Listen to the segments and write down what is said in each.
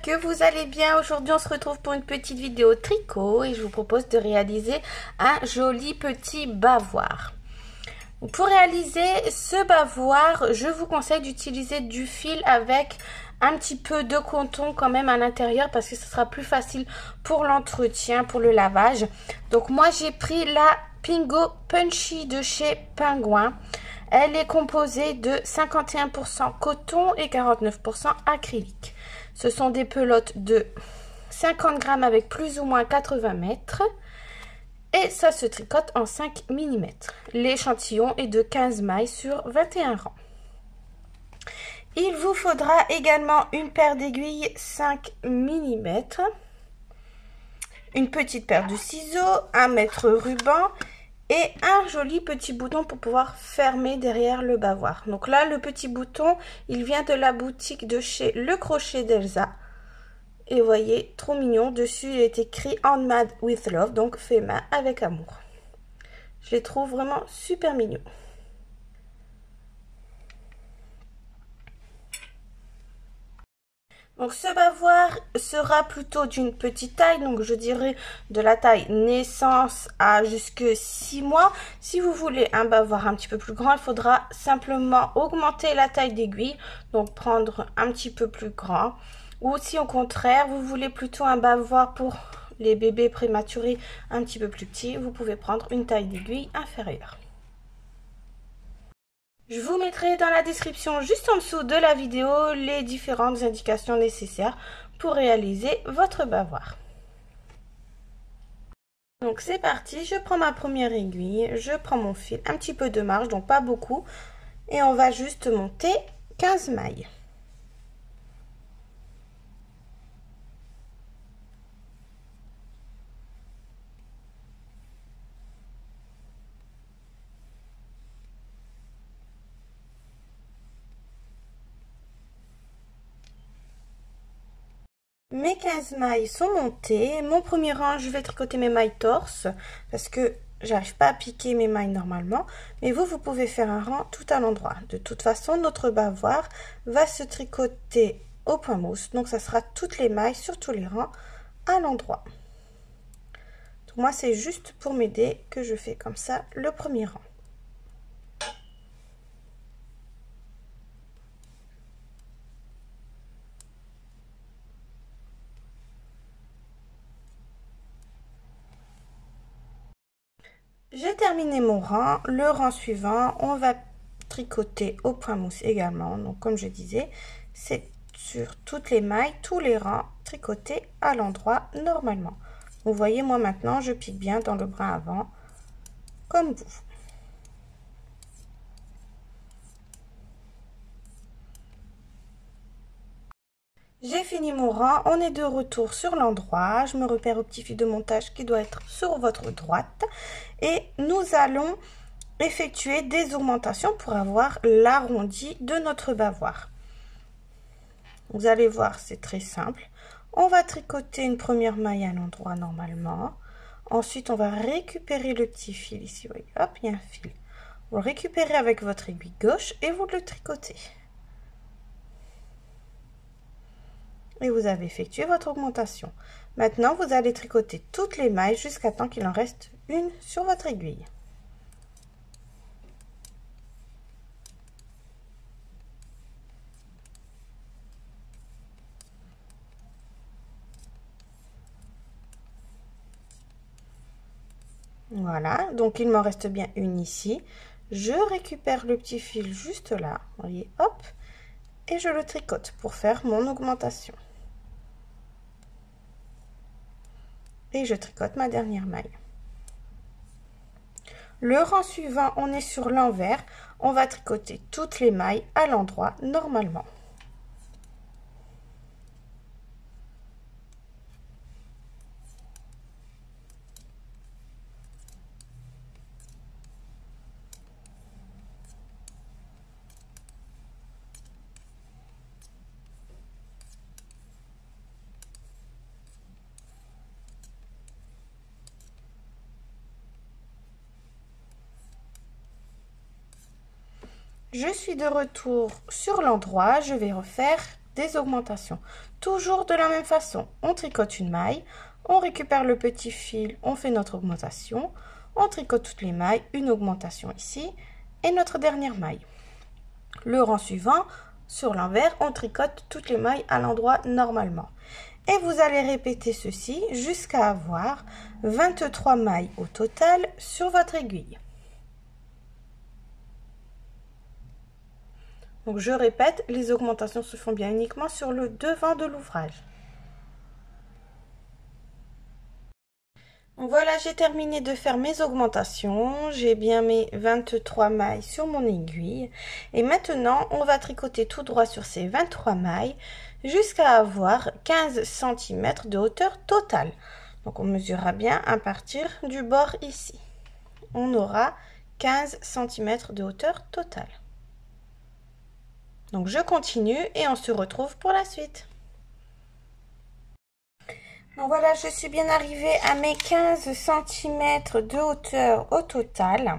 que vous allez bien. Aujourd'hui on se retrouve pour une petite vidéo tricot et je vous propose de réaliser un joli petit bavoir. Pour réaliser ce bavoir, je vous conseille d'utiliser du fil avec un petit peu de coton quand même à l'intérieur parce que ce sera plus facile pour l'entretien, pour le lavage. Donc moi j'ai pris la Pingo Punchy de chez Penguin. Elle est composée de 51% coton et 49% acrylique. Ce sont des pelotes de 50 grammes avec plus ou moins 80 mètres. Et ça se tricote en 5 mm. L'échantillon est de 15 mailles sur 21 rangs. Il vous faudra également une paire d'aiguilles 5 mm, une petite paire de ciseaux, un mètre ruban et un joli petit bouton pour pouvoir fermer derrière le bavoir. Donc là, le petit bouton, il vient de la boutique de chez Le Crochet d'Elsa. Et vous voyez, trop mignon. Dessus, il est écrit Handmade with Love, donc fait main avec amour. Je les trouve vraiment super mignons. Donc ce bavoir sera plutôt d'une petite taille, donc je dirais de la taille naissance à jusque 6 mois. Si vous voulez un bavoir un petit peu plus grand, il faudra simplement augmenter la taille d'aiguille, donc prendre un petit peu plus grand. Ou si au contraire, vous voulez plutôt un bavoir pour les bébés prématurés un petit peu plus petits, vous pouvez prendre une taille d'aiguille inférieure. Je vous mettrai dans la description juste en dessous de la vidéo les différentes indications nécessaires pour réaliser votre bavoir. Donc c'est parti, je prends ma première aiguille, je prends mon fil, un petit peu de marge, donc pas beaucoup, et on va juste monter 15 mailles. Mes 15 mailles sont montées. Mon premier rang, je vais tricoter mes mailles torse parce que j'arrive pas à piquer mes mailles normalement. Mais vous pouvez faire un rang tout à l'endroit. De toute façon, notre bavoir va se tricoter au point mousse. Donc, ça sera toutes les mailles sur tous les rangs à l'endroit. Donc, moi, c'est juste pour m'aider que je fais comme ça le premier rang. J'ai terminé mon rang. Le rang suivant, on va tricoter au point mousse également. Donc comme je disais, c'est sur toutes les mailles, tous les rangs tricotés à l'endroit normalement. Vous voyez, moi maintenant, je pique bien dans le brin avant, comme vous. J'ai fini mon rang, on est de retour sur l'endroit. Je me repère au petit fil de montage qui doit être sur votre droite. Et nous allons effectuer des augmentations pour avoir l'arrondi de notre bavoir. Vous allez voir, c'est très simple. On va tricoter une première maille à l'endroit normalement. Ensuite, on va récupérer le petit fil ici. Voyez, hop, il y a un fil. Vous le récupérez avec votre aiguille gauche et vous le tricotez. Et vous avez effectué votre augmentation. Maintenant, vous allez tricoter toutes les mailles jusqu'à temps qu'il en reste une sur votre aiguille. Voilà, donc il m'en reste bien une ici. Je récupère le petit fil juste là, vous voyez, hop, et je le tricote pour faire mon augmentation. Et je tricote ma dernière maille. Le rang suivant, on est sur l'envers. On va tricoter toutes les mailles à l'endroit normalement. Je suis de retour sur l'endroit, je vais refaire des augmentations. Toujours de la même façon, on tricote une maille, on récupère le petit fil, on fait notre augmentation, on tricote toutes les mailles, une augmentation ici et notre dernière maille. Le rang suivant, sur l'envers, on tricote toutes les mailles à l'endroit normalement. Et vous allez répéter ceci jusqu'à avoir 23 mailles au total sur votre aiguille. Donc je répète, les augmentations se font bien uniquement sur le devant de l'ouvrage. Donc voilà, j'ai terminé de faire mes augmentations. J'ai bien mes 23 mailles sur mon aiguille. Et maintenant, on va tricoter tout droit sur ces 23 mailles jusqu'à avoir 15 cm de hauteur totale. Donc on mesurera bien à partir du bord ici. On aura 15 cm de hauteur totale. Donc je continue et on se retrouve pour la suite. Donc voilà, je suis bien arrivée à mes 15 cm de hauteur au total.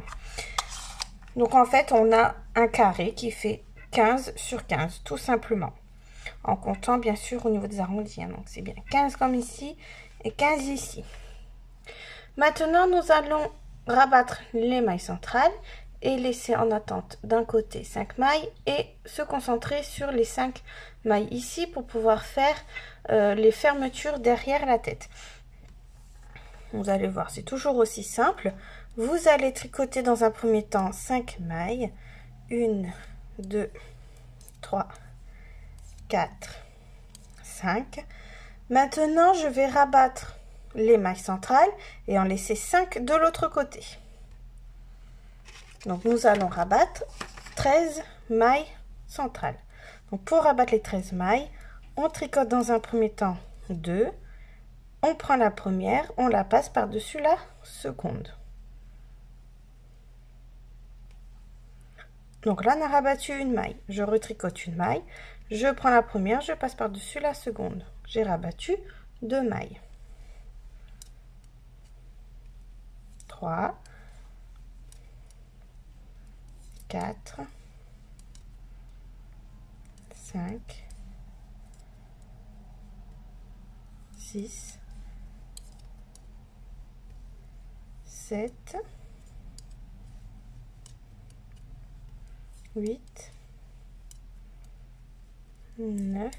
Donc en fait, on a un carré qui fait 15 sur 15, tout simplement. En comptant bien sûr au niveau des arrondis. Donc c'est bien 15 comme ici et 15 ici. Maintenant, nous allons rabattre les mailles centrales et laisser en attente d'un côté 5 mailles et se concentrer sur les 5 mailles ici pour pouvoir faire les fermetures derrière la tête. Vous allez voir, c'est toujours aussi simple. Vous allez tricoter dans un premier temps 5 mailles. 1, 2, 3, 4, 5. Maintenant, je vais rabattre les mailles centrales et en laisser 5 de l'autre côté. Donc nous allons rabattre 13 mailles centrales. Donc pour rabattre les 13 mailles, on tricote dans un premier temps 2, on prend la première, on la passe par-dessus la seconde. Donc là on a rabattu une maille, je retricote une maille, je prends la première, je passe par-dessus la seconde. J'ai rabattu 2 mailles. 3, 4, 5, 6, 7, 8, 9,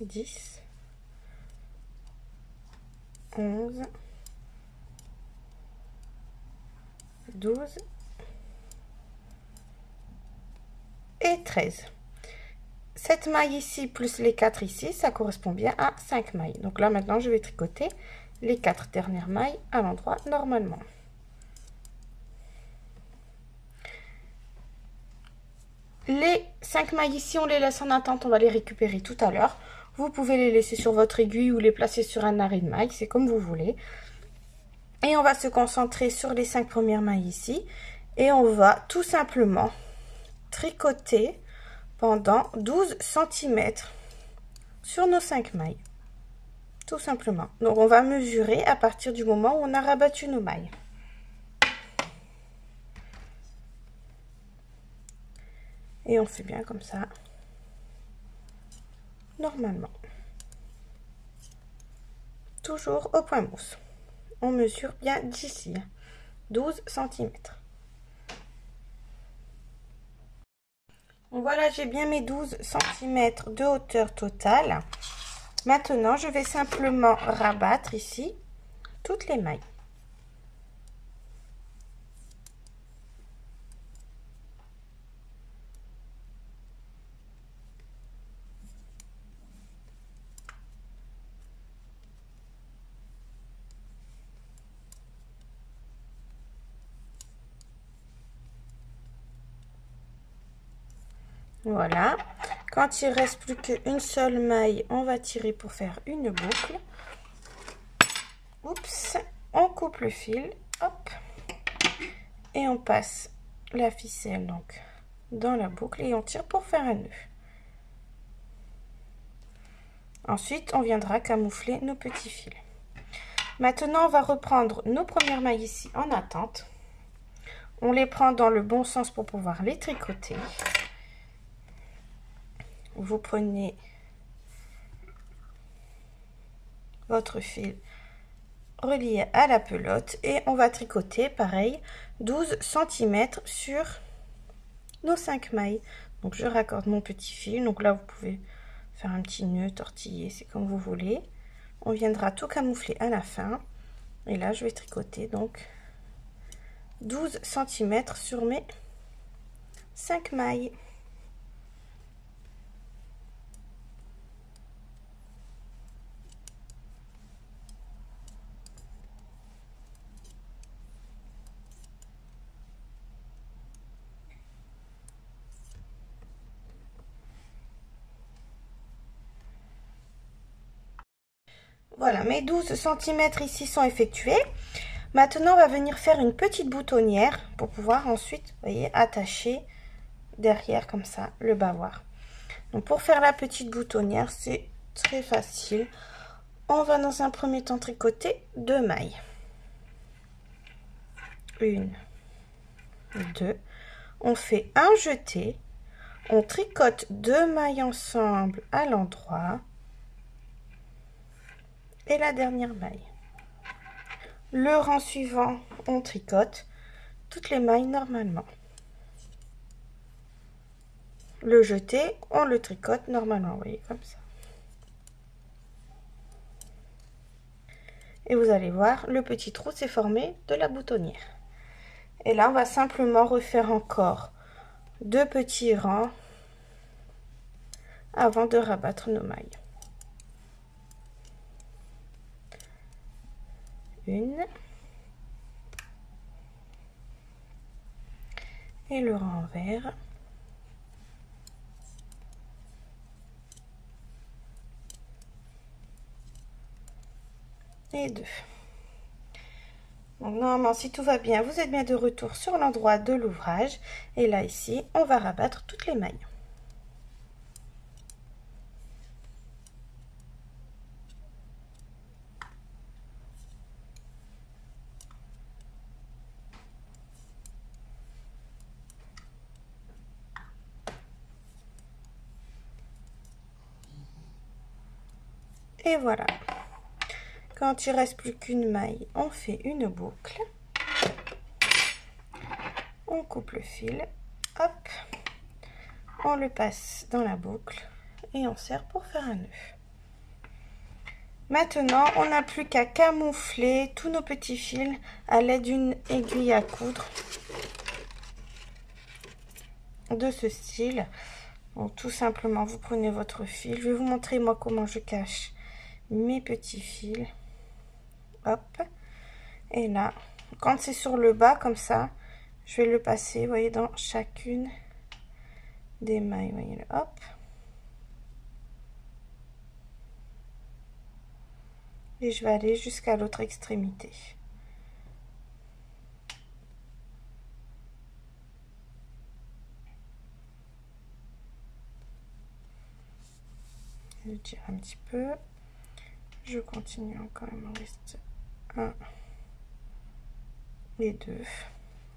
10, 11, 12 et 13. Cette maille ici plus les 4 ici, ça correspond bien à 5 mailles. Donc là maintenant je vais tricoter les 4 dernières mailles à l'endroit normalement. Les 5 mailles ici, on les laisse en attente, on va les récupérer tout à l'heure. Vous pouvez les laisser sur votre aiguille ou les placer sur un arrêt de maille, c'est comme vous voulez. Et on va se concentrer sur les 5 premières mailles ici. Et on va tout simplement tricoter pendant 12 cm sur nos 5 mailles. Tout simplement. Donc on va mesurer à partir du moment où on a rabattu nos mailles. Et on fait bien comme ça, normalement. Toujours au point mousse. On mesure bien d'ici, 12 cm. Donc voilà, j'ai bien mes 12 cm de hauteur totale. Maintenant, je vais simplement rabattre ici toutes les mailles. Voilà, quand il reste plus qu'une seule maille, on va tirer pour faire une boucle. Oups, on coupe le fil, hop, et on passe la ficelle donc dans la boucle et on tire pour faire un nœud. Ensuite, on viendra camoufler nos petits fils. Maintenant, on va reprendre nos premières mailles ici en attente. On les prend dans le bon sens pour pouvoir les tricoter. vous prenez votre fil relié à la pelote et on va tricoter pareil 12 cm sur nos 5 mailles. Donc je raccorde mon petit fil, donc là vous pouvez faire un petit nœud, tortiller, c'est comme vous voulez. On viendra tout camoufler à la fin et là je vais tricoter donc 12 cm sur mes 5 mailles. Voilà, mes 12 cm ici sont effectués. Maintenant, on va venir faire une petite boutonnière pour pouvoir ensuite, vous voyez, attacher derrière comme ça le bavoir. Donc, pour faire la petite boutonnière, c'est très facile. On va dans un premier temps tricoter 2 mailles. 1, 2. On fait un jeté. On tricote 2 mailles ensemble à l'endroit. Et la dernière maille. Le rang suivant, on tricote toutes les mailles normalement. Le jeté, on le tricote normalement, vous voyez, comme ça. Et vous allez voir, le petit trou s'est formé de la boutonnière. Et là, on va simplement refaire encore 2 petits rangs avant de rabattre nos mailles. 1 et le rang envers. Et 2. Donc normalement, si tout va bien, vous êtes bien de retour sur l'endroit de l'ouvrage. Et là, ici, on va rabattre toutes les mailles. Et voilà. Quand il reste plus qu'une maille, on fait une boucle. On coupe le fil. Hop. On le passe dans la boucle. Et on serre pour faire un nœud. Maintenant, on n'a plus qu'à camoufler tous nos petits fils à l'aide d'une aiguille à coudre de ce style. Donc, tout simplement, vous prenez votre fil. Je vais vous montrer moi comment je cache mes petits fils. Hop. Et là, quand c'est sur le bas comme ça, je vais le passer, vous voyez, dans chacune des mailles. Vous voyez, hop. Et je vais aller jusqu'à l'autre extrémité. Je tire un petit peu. Je continue encore, il me reste 1 et 2.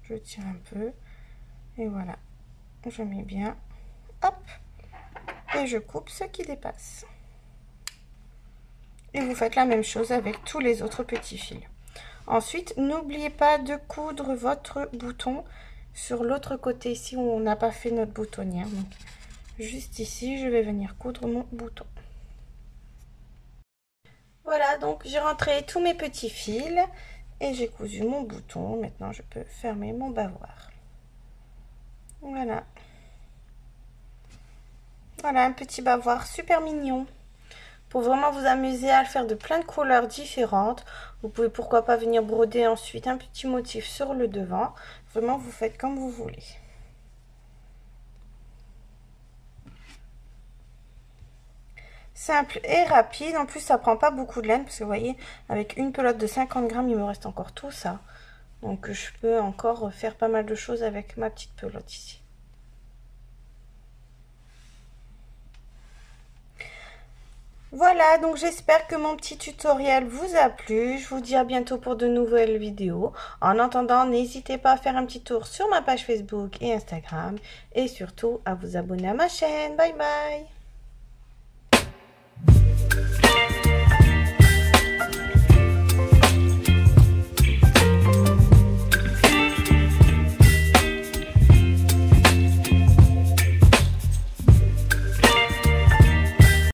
Je tire un peu. Et voilà. Je mets bien. Hop. Et je coupe ce qui dépasse. Et vous faites la même chose avec tous les autres petits fils. Ensuite, n'oubliez pas de coudre votre bouton sur l'autre côté ici où on n'a pas fait notre boutonnière. Donc, juste ici, je vais venir coudre mon bouton. Voilà, donc j'ai rentré tous mes petits fils et j'ai cousu mon bouton. Maintenant, je peux fermer mon bavoir. Voilà. Voilà, un petit bavoir super mignon. Pour vraiment vous amuser à le faire de plein de couleurs différentes. Vous pouvez pourquoi pas venir broder ensuite un petit motif sur le devant. Vraiment, vous faites comme vous voulez. Simple et rapide. En plus, ça prend pas beaucoup de laine parce que vous voyez, avec une pelote de 50 grammes, il me reste encore tout ça. Donc, je peux encore faire pas mal de choses avec ma petite pelote ici. Voilà, donc j'espère que mon petit tutoriel vous a plu. Je vous dis à bientôt pour de nouvelles vidéos. En attendant, n'hésitez pas à faire un petit tour sur ma page Facebook et Instagram. Et surtout, à vous abonner à ma chaîne. Bye bye!